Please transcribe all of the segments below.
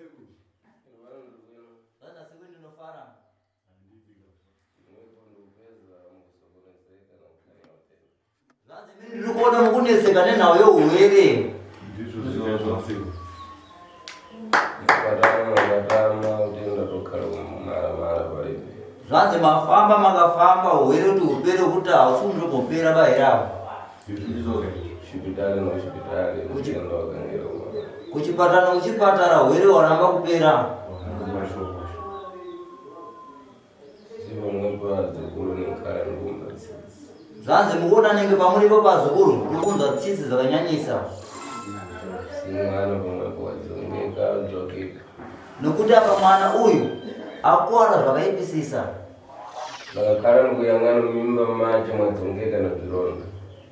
siku. Sasa siku ndinofara. Zanzi mimi ndikuona mukunesekane nawe uwere. Ndizvo zvinoitwa siku. Zanzi mafamba makafamba uwere kuti upere kuti ausundopera baherapo. Kuchipatara uwere waramba kupera. Zanzi mukuona nenge pamulipo pazukuru kukunza tsitsi dzakanyanyisa. Nokuti apa mwana uyu akuwara zvakaipisisa.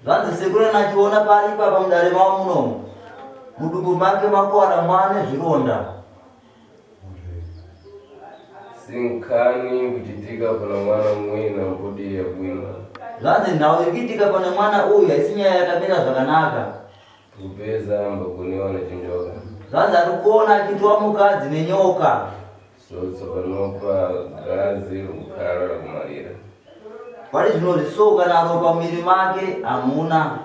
Zanzi sekuru nachiona pari papa mudare mawo munomu. Mudumbu make makuwara mwane zvironda. Sinkani kuchitika pana mwana mwina mbudi ya bwina. Zanzi nawo ikitika pana mwana uyu isinyaya yakamira zvakanaka. Kupeza mbakuniwa na chinjoka. Zanzi arikuona achitwa mukadzi nenyoka. Sopanopa gazi ukara kumarira. Pari zvinozvisoka naro pamwiri make hamuna.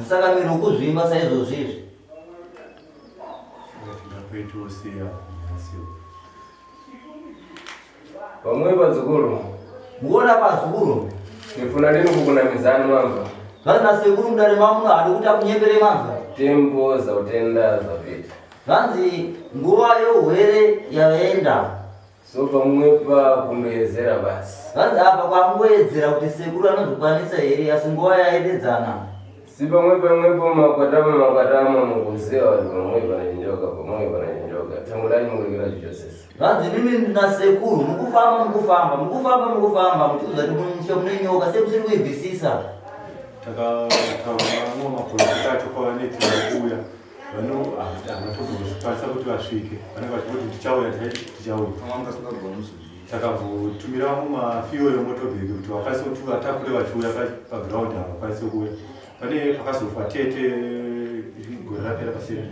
Saka miri ukuzvimba saizvozvizvi. Pamwe pazukuru. Mukuona pazukuru. Ndifuna lini kukunamizani mamba. Zanzi nasekuru mudare mamuno hadi kuti akunyepere mamba. Tembo za utenda zapita. Zanzi nguva youwere yaenda. So pamwepa kundoyezera basi. Zanzi apa kwangoyedzera kuti sekuru anozokwanisa here asi nguva yaededzana. Si pamwepo makwatama mukuziva wali pamwepa na chinjoka Tangulani mulekera chichosesa. Zanzi mimi ndina sekuru mukufamba muchiudza kuti munisha mune nyoka sekusiri kuibvisisa. Takataura mapolisi acho kwavaneti vakuuya vano havatozvikwanisa kuti vasvike vanenge vachiti tichauya takavhotumira mumafiyo yemotobheki kuti vakwanise kuti vatakure vachiuya pagiraundi havakwanise kuuya. Pane pakazofa tete gore rapera paseri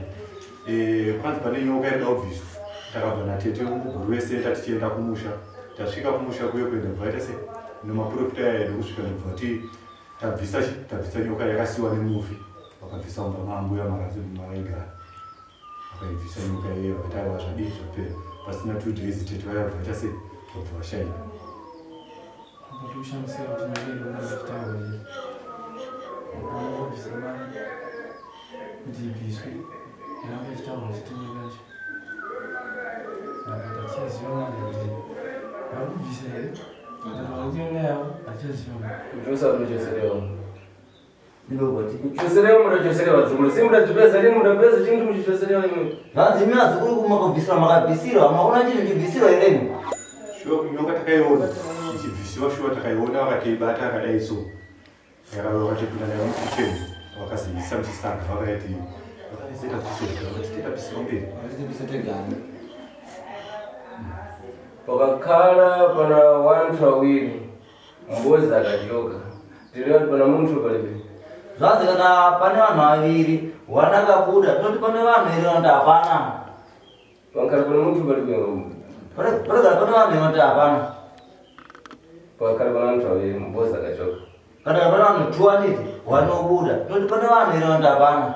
kwanzi pane nyoka irida kubviswa takabva natete muguru wesenta tichienda kumusha. Tasvika kumusha kuye kuenda bvaita se nemaprofita edu kusvika nebvati tabvisa nyoka yakasiwa nemufi. Vakabvisa mambuya makaigara vakaibvisa nyoka iyeyo vakataiwa zvadii zvapera pasina 2 days tete vaya bvaita se vabva vashaira. Zanzi mimi azukuru kumakabvisira makabvisira maona chino chibvisiro heremu. Shuwa nyoka takaiona ichibvisiwa shuwa takaiona vakateibata akadai so yakatopinda nayo mukicheni vakazivisa muchisanga vakaiti vakaiseta tisotikapisira mberi Pakakhala pana wantu awiri mbozi akachoka tirioti pana muntu palibe. Zanzi kana pane vanhu vaviri wanakabuda toti pane vanhu here vandi hapana. Pakakhala pana muntu palibe. Paregara pane vanhu here vandi hapana. Pakakhala pana wantu awiri mbozi akachoka. Kana pane vanhu 200 wanobuda toti pane vanhu here vandi hapana.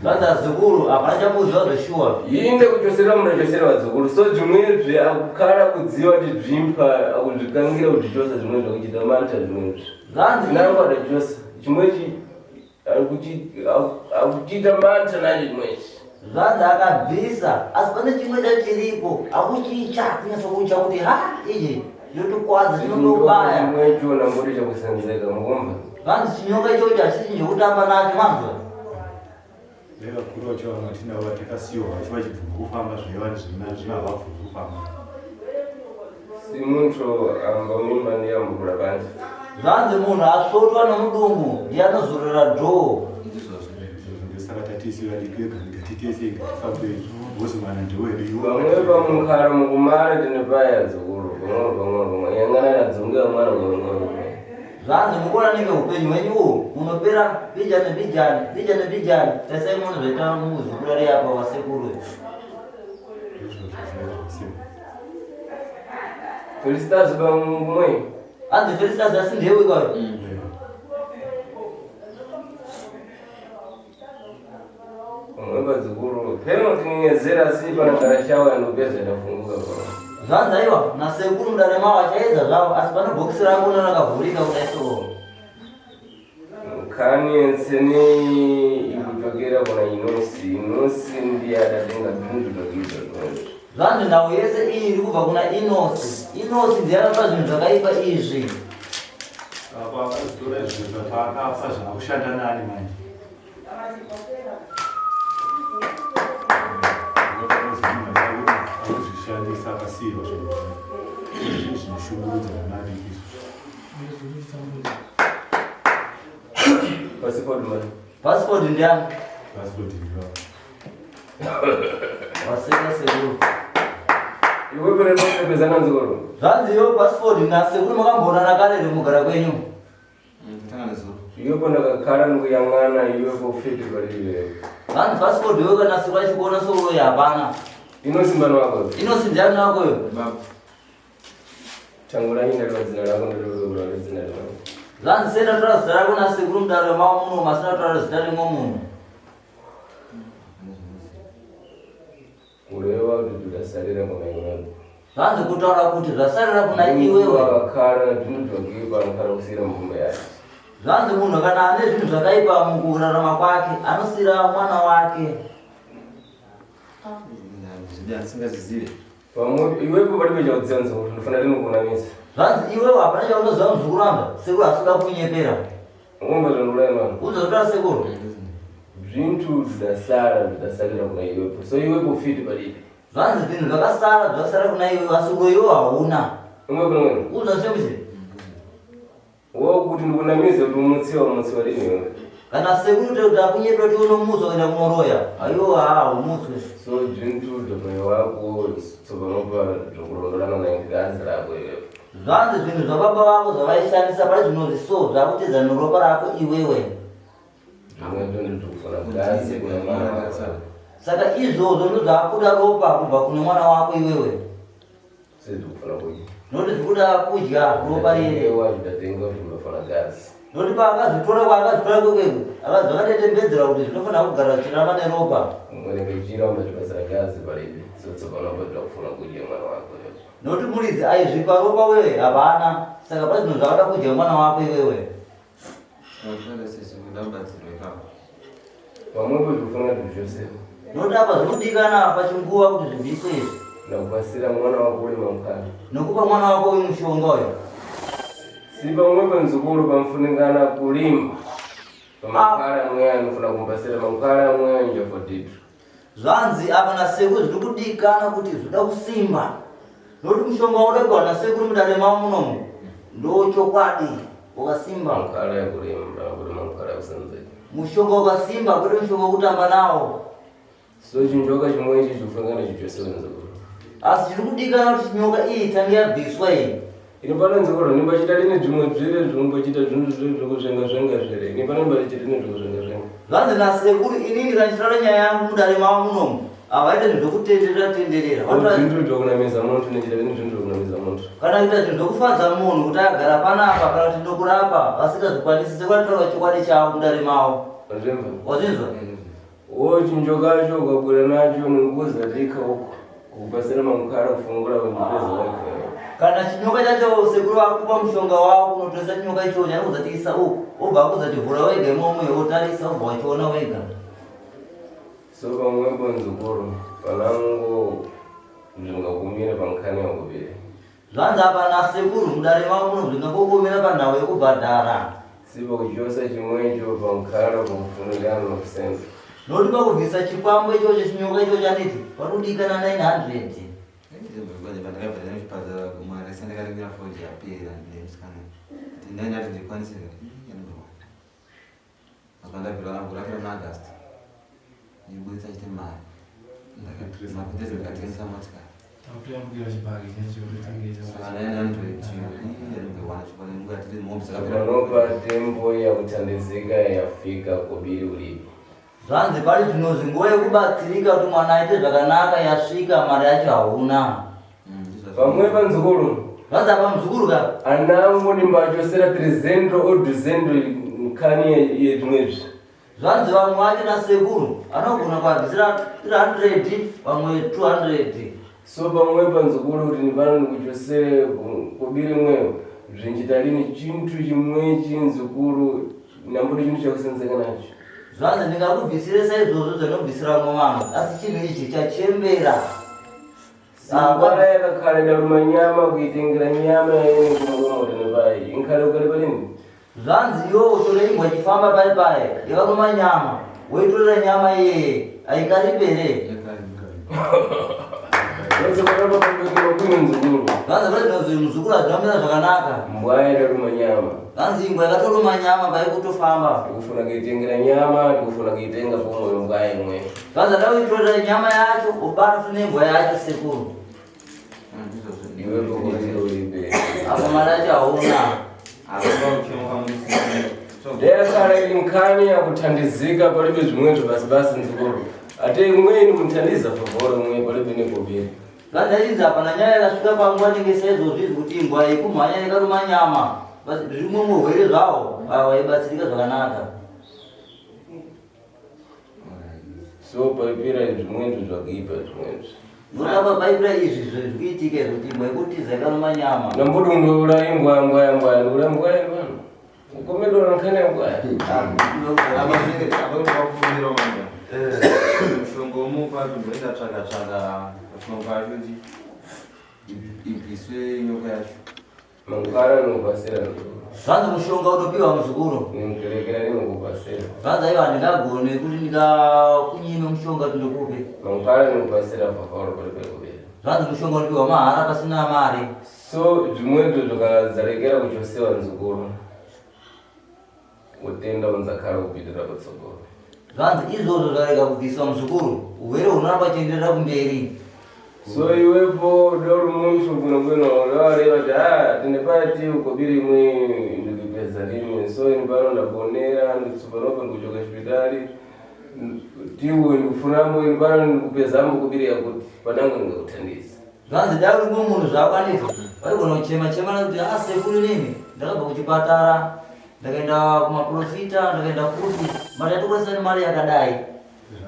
Zanzi azukuru hapana chamuziva zveshuwa. Inde kuchosera munachosera vazukuru so zvimwezve akukhala kudziva kuti zvimpa akuzvikangira kuti chose zvimwezve akuchita manta zvimwezve. Zanzi nangwada chose chimwechi akuchita manta nacho chimwechi. Zanzi akabvisa asi pane chimwe chachiripo akuchicha kunyasa kucha kuti ichi yotokwadza chinondobaya. Chimwecho nambori chakusenzeka mukomba. Zanzi chinyoka ichocho hachisi chekutamba nacho manzwa. Vakuru vacho vamatinavo vatakasiyiwa vacho vachibvuma kufamba zvina havabvumi kufamba. Si muntu amba mimba ndiyambukula panje. Zanzi munhu asvotwa nomudumbu ndiye anozorora dhoo. Saka tatisi galigega gatitese gafabe bose mana ndewe riyo bamwe bamukara mu kumara tene paya zukuru bamwe yangana nadzunga mwana mwana zvanzi mukona nenge upenyu hwenyuwo munopera vijani tasai muno zvaita muzukuru ri apa wasekuru Felicitas bamwe hanzi Felicitas asi ndewe kwayo Mwemba zukuru peno tingenyezera sipa na karashawa yanopeza inafunguka zvanzi aiwa nasekuru mudarema wachaedza zvavo asi pano bhokisi rako uno rakavhurika kudaisoo kani enseni ikutokera kuna inosi ndiyadatenga zvindudokizva zvanzi nhau yese iyi iri kubva kuna inosi ndiyarapa zvinhu zvakaipa izvi apa akazitora izvo zvapaakafa zvaakushanda nani manje akuzvishandisa akasiyiwa zvinoshukurudza vanari passport ndiani passport ndiwa waseka sekuru iwe kurenopepezana nzikoro zvanzi iyo passport nasekuru makambonana kare remugara kwenyu iwe kondakakhala nikuyang'ana iwe kofiti palive zvanzi passport iwe kana sekuru achikuona souroyi hapana inosimbano wako inosindiani nakoyo tangu lanyina liwa dzina lako ndilokula dzina lako zvanzi sendatora zita rako nasekuru mudare mavo muno masina kutaura zita rimwe munhu kureva kuti tudasalira kuna iwewe zvanzi kutaura kuti zvasalira kuna iwewe wakakhala ndinodzokipa anokhala kusiyira mvumba yake zvanzi munhu kana ane zvinhu zvakaipa mukurarama kwake anosiyira mwana wake iwepo palibe chakudziwa nzukuru ndofana rinokunamisa zvanzi iwewe hapana chaunoziva muzukuru wanga sekuru asikuda kunyepera ngomba zvandulaimana uzotora sekuru zvintu zvidasalira kuna iwepo so iwepo fiti palibe zvanzi zvinhu zvakasara kuna iwewe asi uroyiwo hauna umwekunamwena uzosemuse wokuti ndikunamize kuti umutsiwa liniwe kana sekuru kuti akunyepera kuti unomuswa kuenda kunoroya aiwo umutswe so zvintu zvomoyo wako tsopanopa zvokulondolana nengazi rako iwepo zvanzi zvinhu zvababa vako zvavaishandisa pari zvinozviso zvakutedza neropa rako iwewe zvimwe ndondikufana gazi kuna mwana wako saka izvozvo ndozvakuda ropa kubva kune mwana wako iwewe sezvikufana kudya nokuti zvikuda kudya ropa rere wazvidatenga kuti unofana gazi nokuti paakazvitora kwaakazvitora kwekweku akazvakatetembedzera kuti zvinofanira kugara zvichiramba neropa mwenenge uchiramba zvibasa gazi palibe so tsopanopa zvakufana kudya mwana wako nokuti muridzi aizvipa ropa wewe hapana saka pa zvinhu zvakada kudya mwana wako iwewe pamwepo zvikufanira kuti zvose nokuti apa zvinodikana pachinguva kuti zvibviswe izvi nakupasira mwana wako uri mamukana nokupa mwana wako uyu mushonga uyu si pamwepo nzukuru pamfuningana kulimba pamakhala amwe anofuna kumpasira makhala amwe anjafodito zvanzi apa nasekuru zviri kudikana kuti zvida kusimba nokuti mushonga waudagwa nasekuru mudare mavo munomu ndochokwadi wakasimba makhala yakulimba kuti makhala yakusenzeka mushonga wakasimba kwete mushonga wekutamba nawo so chinjoka chimwe ichi chikufanana chichose nzukuru asi chiri kudikana kuti nyoka iyi tange yabviswa iyi inopana nzukuru nimbachita rine zvimwe zvire zvinombachita zvinhu zvekuzvenga zvire inipana nimbachita rine zvekuzvenga zvanzi nasekuru inini kanditora nyaya yangu mudare mavo munomu avaita zvinhu zvekutenderera zvintu zvokunamisa muntu nechita rine zvinhu zvokunamisa muntu kana kuita zvinhu zvokufadza munhu kuti agara panapa kana kuti ndokurapa vasingazvikwanisi sekwanotaura chokwadi chavo mudare mavo wazvimva wazvinzwa chinjokacho ukabwera nacho ninguzadika uko kupasira mamukhala kufungura wenjipeza wake kana chinyoka chacho sekuru akupa mushonga wako unotoresa chinyoka ichocho anokuzatisa uku obva akuzati vhura wega imomwe wotarisa obva wachiona wega so pamwepo nzukuru panango zvingakumira pamukhani wakuviri zvanzi apa nasekuru mudare mavo muno zvingakukumira panhau yekubhadhara sipo kuchosa chimwecho pamukhala pakufuningana nokusenza nokuti pakubvisa chikwambo ichocho chinyoka ichocho aniti panodikana 900 Nibudisa chite mari. Ndakapedza ndikatengesa motikari. Akuyambira chibhagi chechotengesa. Saka 900 inowana chikwane ngati mombe Panopa tembo yakuthandizika yafika kobiri ulipi. Zvanzi pari zvinozi nguva yekubatsirika kuti mwana aite zvakanaka yasvika, mari yacho hauna. Pamwe panzukuru. Zvanzi apa muzukuru ka? Anangu ndimbachosera 300 o 200 nkani yezvimwezvi. Zvanzi vamwe vacho nasekuru anogona kuabvisira 300 vamwe 200. So pamwe panzukuru kuti ndipano ndikuchosere kobiri mweyo zvinjita lini chintu chimwe chinzukuru nambuti chintu chakusenzeka nacho. Zvanzi ndingakubvisire saizvozvo zvinobvisira mwangu, asi chinhu ichi chachembera. Sangwara yakakhala ndaruma nyama kuitengera nyama yaini kumugomota nepai inkhale ukale palini. Zvanzi iwo utore ingwe chifamba pai pai yakaruma nyama woitorera nyama iyeye aikaripere. Yose kwatapa pambekero kumwe nzukuru. Zvanzi pari zvinozi muzukuru azvinomira zvakanaka. Mbwa yakaruma nyama. Zvanzi ingwe yakatoruma nyama pai kutofamba. Ndikufuna kuitengera nyama, ndikufuna kuitenga pomwe mbwa imwe. Zvanzi ndauitorera nyama yacho ubara funengwa yacho sekuru. Iwe pokote ulipe. Apa mari yacho hauna. Ndeyakhala ili nkhani yakuthandizika palibe zvimwezo basi nzukuru. Ate imweni kunthandiza favoro mwe palibe nekobiri. Zvanzi achinzi apa nanyaya yakasvika panguva tengesa izvozvi kuti ingwa yekumhanya yakaruma nyama. Basi zvimwe murwere zvavo vaibatsirika zvakanaka. So paipira zvimwezo zvakuipa zvimwezo. Notapa paipira izvi zvirikuitika kuti ingwa yekutiza yakaruma nyama. Nambuti undoura ingwa ndura mbwa vano. Ukomedora nkhani yangwaya. Mushonga womupa kundoenda tsvaka mushonga kuti ibviswe nyoka yacho. Mangwara nokupasira. Zvanzi mushonga unopiwa muzukuru. Nimkurekera ninokupasira. Zvanzi aiwa handingagone kuti ndikakunyime mushonga kuti ndikupe. Mangwara nokupasira favoro palibe kubira. Zvanzi mushonga unopiwa mahara pasina mari. So zvimwezo zvakadzarekera kuchosiwa nzukuru. Utenda unzakhala kupitira patsogoro. Zvanzi izvozvo zvarega kubviswa muzukuru, urwere hunoramba chienderera kumberi. So iwepo dori muntu kunokwena wareva kuti tinepati ukobiri imwe ndikupedza ndimwe so inipano ndabonera nditsupanopa ndikuchoka chipitari tiwe ndikufunambo inipano ndikupedzambo kubiri yakuti panango ndingakuthandiza. Zvanzi dai uri mumwe munhu zvaakwanisa waigona kuchema nekuti sekuru nini ndakabva kuchipatara ndakaenda kumaprofita ndakaenda kuti mari yatokwanisa nemari yakadai.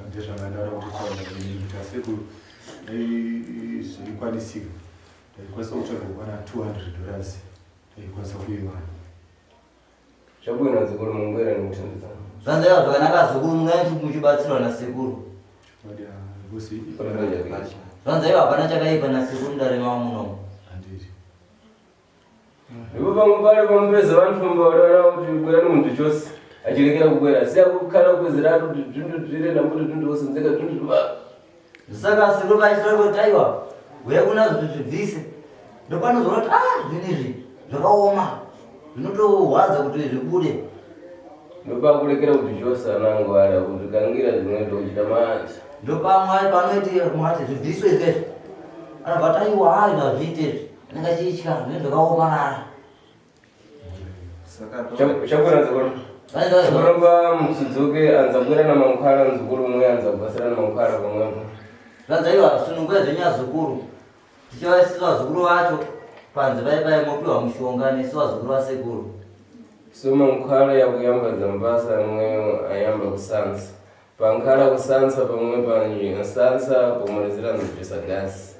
Ndezvangandara kuti sekuru ikwanisika ikwanisa kutsvaga kuwana $200 ikwanisa kuiwana. Chabwino nzukuru mungwera ndikuthandiza. Zvanzi aiwa zvakanaka zukuru mungaiti muchibatsirwa nasekuru. Zvanzi aiwa hapana chakaipa nasekuru ndarema munomu. Ndipo pamwe pale pamupedza vantu pambaurara kuti bwera nemuntu chose achirekera kubwera siya kukhala kwezeratu kuti zvintu zvire nambuti zvintu osenzeka zvintu zviva. Saka sekuru vaisira kuti aiwa uya kuna kuti zvibvise ndopanozoona kuti zvinizvi zvakaoma zvinotohwadza kuti zvibude. Ndopakurekera kuti chose anango ari kuti kangira zvinoita kuchita manje. Ndopamwe panoiti mwati zvibviswe izvezvi anobva kuti aiwa hai ngazviite ndingachitya zvinenge zvakaomarara. Chabwino nzukuru. Chikuromba musudzuke anza bwera namankhwala nzukuru umwe anza kubasira namankhwala pamwepo. Zvanzi aiwa sununguya zvenyazukuru tichivaisira vazukuru vacho panze pai mopiwa mushonga nesu vazukuru vasekuru. So mankhwala yakuyambadza mbasa amweyo ayamba kusansa. Pankhala kusansa pamwe pansansa pomwezera nzipisa gasi.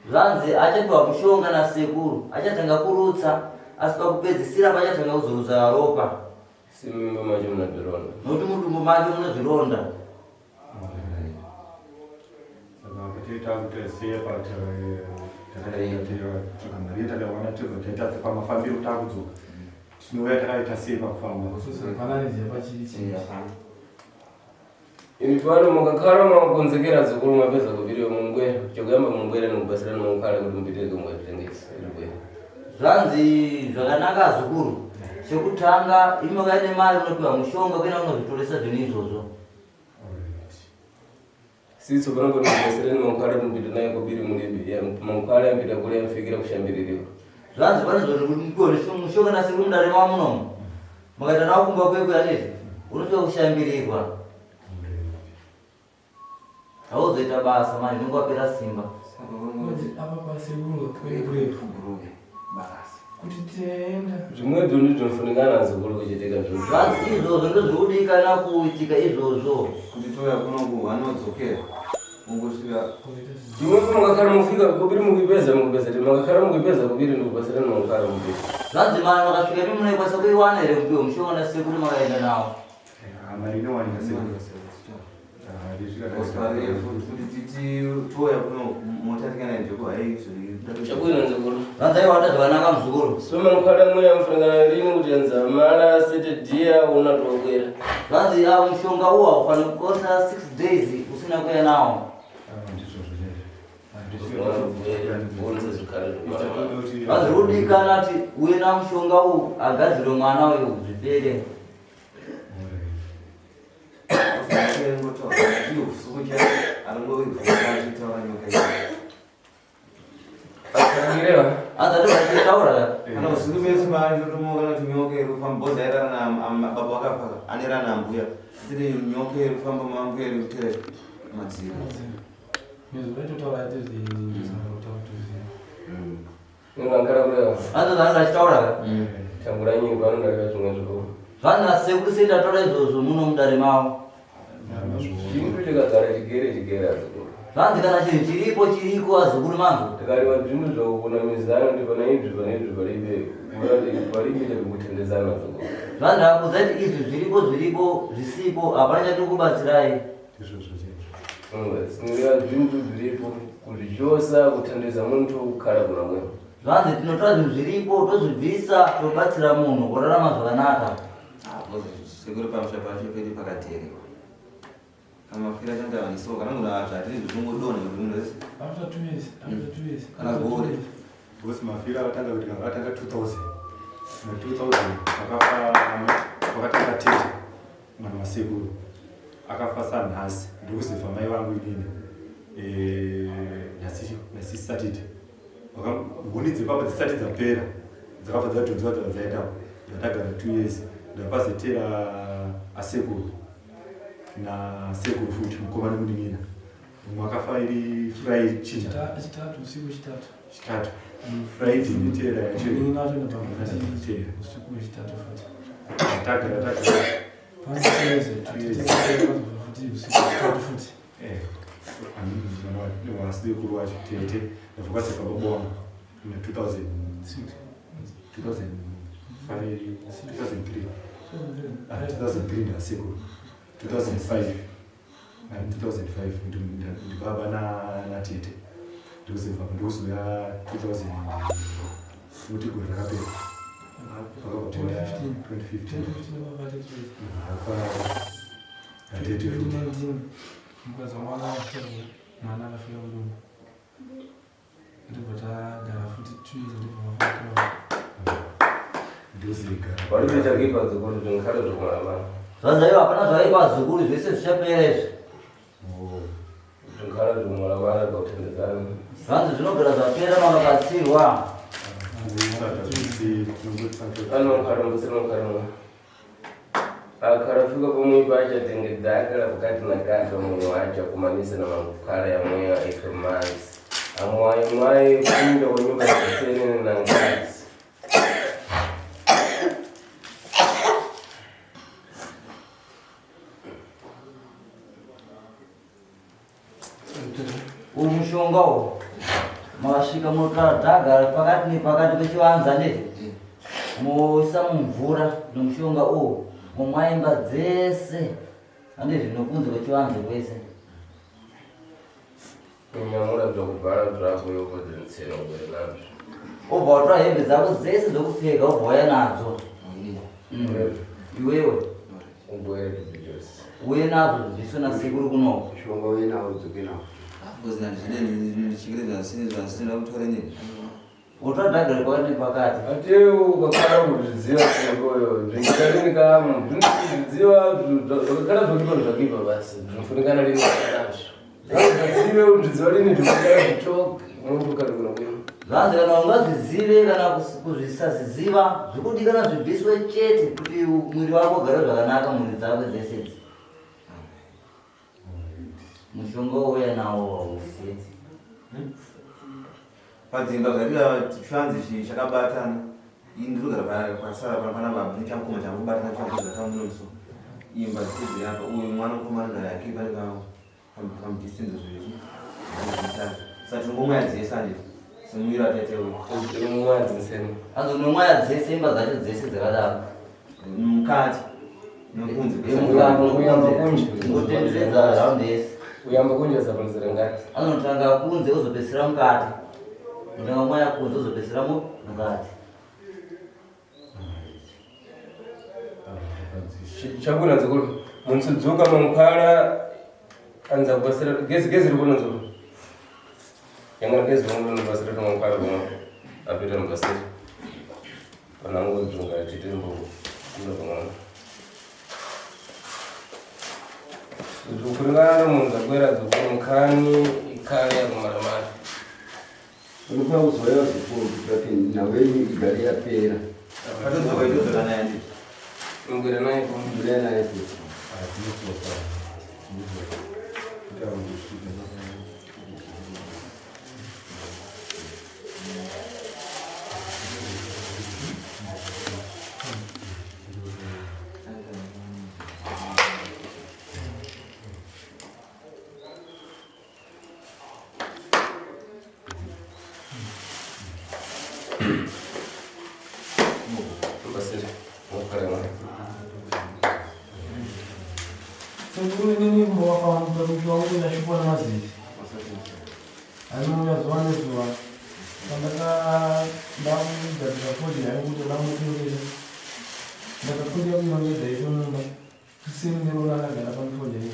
Zvanzi achapiwa mushonga nasekuru achatanga kurutsa asi pakupedzisira pachatanga kuzorutsa ropa. Simimba macho muna zvironda. Nokuti mudumbu make mune zvironda. Saka kuti takuteseya mari takawana taita pamafambiro takudzoka tinouya takaita sei pakufamba. Imi pano mukakhala mwakonzekera zukuru mwapedza kupiriwa mungwera chokuyamba mungwera nekubasira namankhwala kuti mupitike mwazvitengesa iribwera. Zvanzi zvakanaka zukuru chekutanga imi wakaine mari unopiwa mushonga kuena unozvitoresa zvinhu izvozvo. sisi panopo ndikusereni mankhwala mpita naye kubiri mulibe mankhwala mpita kule yamfikira kushambiririwa zvanzi pane zvoti kuti mukoni mushonga nasi kuri mundare mwa munomu mukaita nawo kumba kwekwe aneti unotoa kushambirirwa hauzoita basa manje unenge wapera simba apa pasekuru kwekurefu kuti tienda zvimwe zvinhu zvinofunikana nazo kuri kuchitika zvanzi izvozvo ndozvirikudikana kuitika izvozvo kuti toya kunoku vanodzokera ungosvika zvimwe mungakhala mufika kubiri mukupeza ti mungakhala mukupeza kubiri ndikupasirani mungakhala mupeza zvanzi mani makasvika mi munoikwanisa kuiwana here mupiwo mushonga nasekuru makaenda nawo amainowanika kuti titi toya kunoku motatikana njoko chakuinanze kulu zvanzi aiwata zvakanaka muzukuru so mankhwala mwe yamfunikana lini kuti yanza mala setediya unatokwera zvanzi mushonga uwo haufaniri kukosa 6 days usina kuya nawo zvanzi kudikana kuti uye na mushonga uwu agadzire mwana uyu zvipere azati vachitaura kana usiku bese manje tomoka kuti nyoka irufamba era na baba wakapaka anera na mbuya tiri nyoka irufamba mambuya irutire madziro nezvaitotaura tezvinizvautautuzia ningakhala kulewa azati zvanzi vachitaura tambura nyingi vanondarika zvimwe zvikuru zvanzi nasekuru sendataura izvozvo muno mudare mavo chintu chikagara chigere azukuru zvanzi kana chinhu chiriko azukuru mangu tikariwa zvinhu zvokunamizana kuti pana izvi palibe chekutendezana azukuru zvanzi ndakudza kuti izvi zviripo zvisipo hapana chatiri kubatsirai singira zvintu zviripo kuzvichosa kutendeza muntu kukhala kuna mwepo zvanzi tinotora zvinhu zviripo tozvibvisa tobatsira munhu kurarama zvakanaka sekuru pamusha pacho pedi pakaterekwa amafira chandaanisoka kana kuna zvatiri zvingodona zvinhu zvese after 2 years kana gore because mafira atanga kuti atanga 2000 na 2000 wakatanga tete mwana wasekuru akafa sanhasi ndikuzifa mai vangu inini nasi satide ngoni dzepapa dzisati dzapera dzakafa dzadhonzwa dzaitapo ndatagara 2 years ndapazetera asekuru na sekuru futi mukomana mudingina mwakafa iri friday chitatu usiku chitatu friday nditera inatotera usiku chitatu futi tagara futi wasekuru wacho tete ndavokaseka babonga na 2003 ndasekuru 2005 ndibaba natete ndikuziva ndikuzoya 2000 futi gore rakapera 2019 mukadzi wamwana watorwa mwana akafika kudumbu ndibva tagara futi 2 years ndibva palipechakipa zukuru zvinkhale zvokumalabana zvanzi aiwa hapana zvaiva zukuru zvese zvichapera izvi zvinkhale zvokumalabana kautendezana zvanzi zvinogara zvapera makabatsirwa anonkhale musirinonkhale akarafika pomwe pacho tengedzakala pakati nakaka munhu wacho kumanisa namankhwala yamweya ekemanzi amwaimwai kunda wenyumba dzisenene nangazi uyu mushonga uyu makasvika mutagara pakati nepakati pechivanza ndeti moisa mumvura nomushonga uyu mumwaimba dzese handizvi nokunze kwechivanze kwese kunyamura zvokubhala zvako yokodzensero ngore nazvo obva watora hembe dzako dzese dzokupfeka obva waya nadzo iwewe ubwere zvose uye nazvo zviso nasekuru kunoko shonga uye nawo udzoke nawo because ndichikireza zvasinda kutora nini utadhagare pakati nepakati ateu kakala kuzviziva sekoyo zvingarini kamu zvinozviziva zvakakala zvakipa basi zvinofunikana rini nazvo uzive kuti lini ndikuda kuchoka motokari kuno kwino. Zvanzi kana ungazizive kana kuzvisaziziva zvikuti kana zvibviswe chete kuti mwiri wako ugare zvakanaka mwiri dzako dzese idzi. Mushonga uya nawo hausi. Padzimba garira chifanzi chakabatana. Indrugara pasara panapa nechamukoma chamubatana chakuza tamunoso. Imba dzidzi yapa uyu mwana komana yake pale pamudistance zvezvi. Sati ngomwe dzese anje. Simira tete uyu. Umwe dzisema. Anzo nomwe dzese imba dzacho dzese dzakadaro. Mukati. Nokunze. Uyamba kunje. Ngotendedza round this. Uyamba kunje zapanzira ngati. Anotanga kunze uzopesera mukati. Ndio mwa kunze uzopesera mukati. Chakuna dzikulu. Munsudzuka mukhala anza kubasira gezi rikona dzolo. Yanga gezi rikona kubasira mukhala kuno. Apita mubasira. Panango dzunga chitembo kuno kuno. Zukulingana munza kwera zukulumkhani ikhaya kumaramara. Unofana kuzoya zvikuru kuti nawe igari yapera. Patozoba idozora naye ndi. Ngwira naye Mbira naye kuti. basira mukarama. Sengkuli nini bawa kawan berjuang itu nasi pun masih. Anu ya zuan itu zuan. Sampai dalam dari apa dia, aku tu dalam itu dia. Dapat tu dia punya dari itu nampak. Sim dia orang ada dapat tu dia.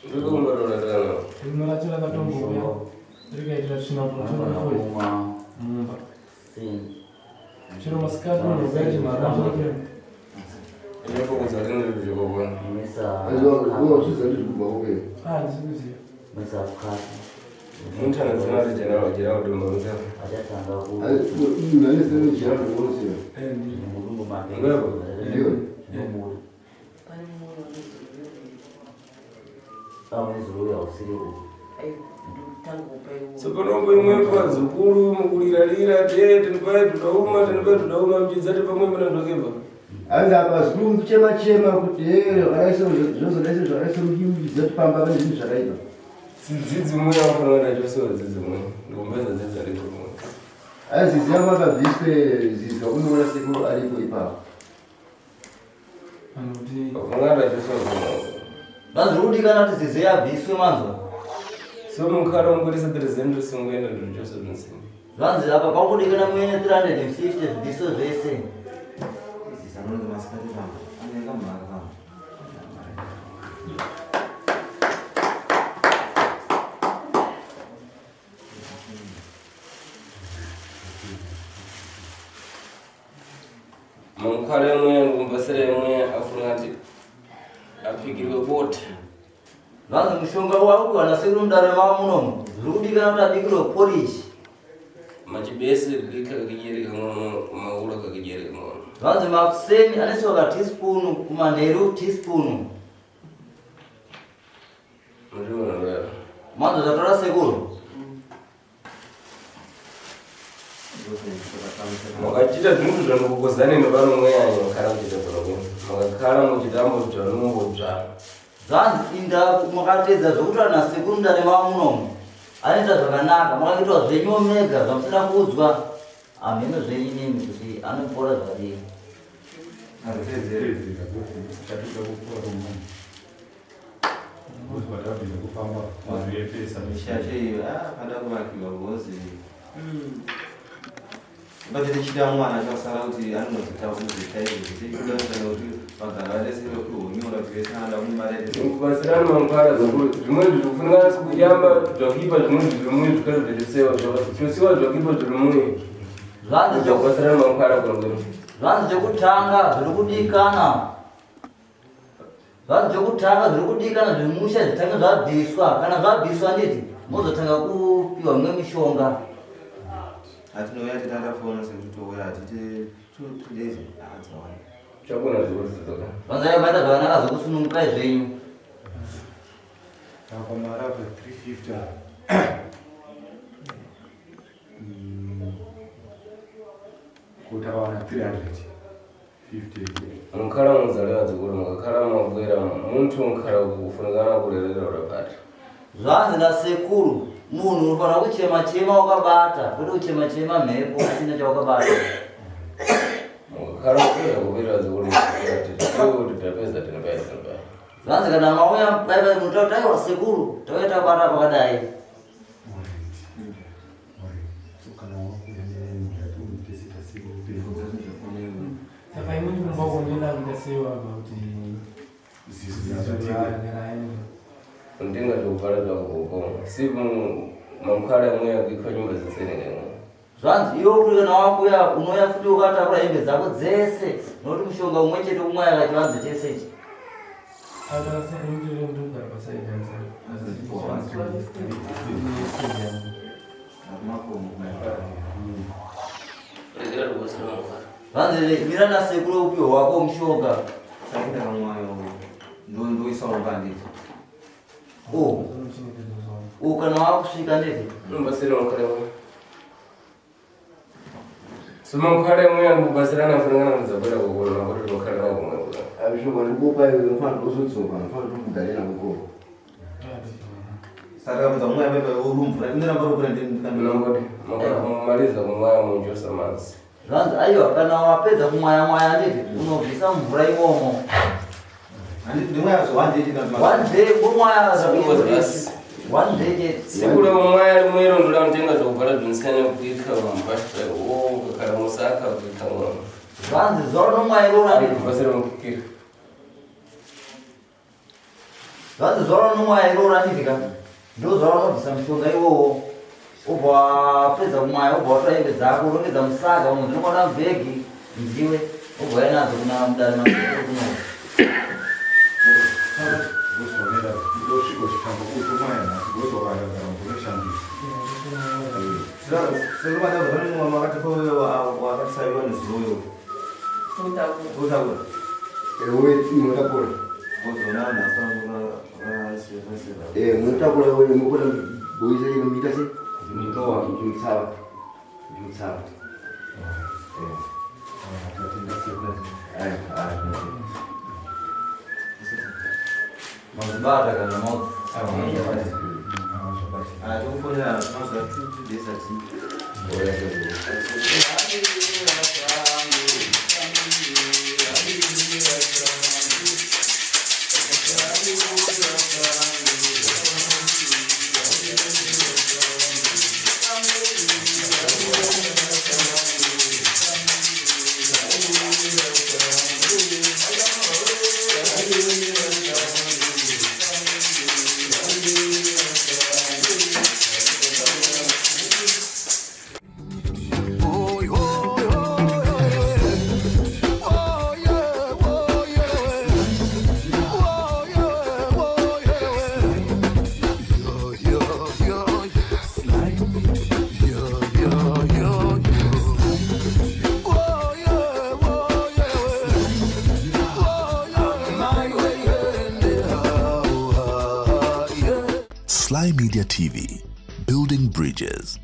Dulu umur orang ada. Ilmu raja ada tu dia. Jadi kayak dia cina pun tu dia. Sim. Cina masker tu dia gaji marah tu. Ini apa kejadian dari Jawa? Misa. Azo sizali kuba oke. Ah, sih. Misa kati. Mutana zinari jana udumbuza. Aja tanga ku. Nani sema jira kuonse. Ndi. Mungu mate. Ndio. Mungu. Mwezi uya usiku. Sokonombo imwe kwa zukuru mukuliralira tete nipaye tudauma mjizati pamwe mna ndokemba. Anza abazungu chema kuti aisa zvozodaisa zvakaisa mujimbiza tipamba pane zvinhu zvakaipa. Sidzidzi mwe yafanana chose dzidzi mwe. Ndombeza dzidzi ari kumwe. Aziziya makabviswe zizwa unoona sekuru aripo ipapo. Anuti. Afanana chose kumwe. Bazurudi kana tizizeya bviswe manzo. So mukhala ngorisa 300 sungwena ndo chose nsi. Zvanzi apa pakudi kana mwene 350 bviswe zvese. Sanono maskari kama. Anenga mara kama. Mukhala mwe ngumbasere mwe afunati apikirwe bota. Zvanzi mushonga wauri wanasekuru mundarama munomu. Zvirikudi kana kuti abikirwe polish. Machibese likakijeri maula kakijeri mwa. Zvanzi makuseni anesoka teaspoon kumanheru teaspoon. Ndiwo ndara. Manzo zvatora sekuru. Makachita zvinhu zvanokukozane nevano mweyanyo makhala muchita pano. Makakhala muchitambo kuti vanombobva. Zvanzi inda makatedza zvokuti wanasekuru mundarama munomu. Anoita zvakanaka, makaitwa zvenyu mega zvamusina kuudzwa. Ameno zvenyu nemi kuti anopora zvakadii. Arutedzeredzeka kuti chatuka kukura kumwana. Kuti patapinda kufamba mazviyepesa Mishache pada kuvakiwa ngozi. Batete chita mwana chasara kuti anozita kuzita izvi kuti kana kuti pagara resero kuhonyora zvesanda mumarete. Ngubasirana mangwara zvimweni zvikufunira kuyamba zvakipa zvimweni zvimweni zvikazodetsewa zvosiwa zvakipa zvimweni. Zvanzi Ngubasirana mangwara kuno. Zvanzi zvekutanga zviri kudikana. Zvanzi zvekutanga zviri kudikana zvimusha zvitanga zvabviswa. Kana zvabviswa nditi mozotanga kupiwa mwe mishonga Atinoyati tatafona sekutoya tite 2 days atsawani. Chakuna zikuzizoka. kwanza yo maita zvakanaka zvokusunungukai zvenyu apa marapa 350 kuti awana 350 Mukhala muzalewa dzikulu mukakhala mwabwera muntu mukhala kufunikana kulelera ulapata. zvanzi nasekuru munhu unofanira kuchema-chema wakabata kwete kuchema-chema mhepo usina chawakabata Mukakhala kwera kupera dzikulu kuti tapedza tinobaya. zvanzi kana mauya baibai mutaiwa sekuru tauya tabata pakadai Saka imweni kumbakuonera ndikasewa kuti Ndinga tukupalata kuko. Siku mamukhala mweya kuikha nyumba zisenenge. zvanzi iwo kuti kana wakuya unoya futi ukatakura hembe dzako dzese nokuti mushonga umwe chete umwaya kachivanzi chesechi akasaimutire kuti ugara pasaidanza zvanzi mira nasekuru upiwa wako mushonga Saida kamwayo ndo isaomba nditi. kana wakusvika ndeti Mbasira mukhala mweya. Sima mukhala mweya ndikubasirana funingana muzabwera kukulu nakuti mukhala na kumwe kula. Abishoba ndikupa iwe mfano uzotsoka mfano tokudalela kuko. Saka kama mwayo baba urumvura ndina mbaro kula ndikambira. Nangoti mumaliza kumwaya munjosa manzi. zvanzi aiwa kana wapedza kumwaya-mwaya ndeti unobvisa mvura imomo Anditi ndimwaya so wanditi kana. one day kumwaya Yes. one day chete Sikule mwaya mwero ndula mtenga zokubhala zinsene kuika mbashta kukhala musaka kuika mwana. zvanzi zoro nomwaya irora ndeti Mbasira mukikira. zvanzi zoro nomwaya irora ndeti ka ndo zoro nobvisa mushonga iwowo ubva wapedza kumwaya ubva watora hembe dzako urongedza musaga umwe zvinokwana mubhegi nziwe ubva uya nadzo kuna mudare makuno kuzonera ndosviko chitambo kutomwaya nhasi gozovayagara mukunoshandisa Sekubada vanhu mama vakati wakatsaiwa nezuyo. Utakura. Ewe mutakura. Ozona nasanga Mutakura wewe mukula boize ile mikasi. Mitoa. Jumsawa. mazibata kana moto Tukufanya kwanza 2 days Sly Media TV, building bridges.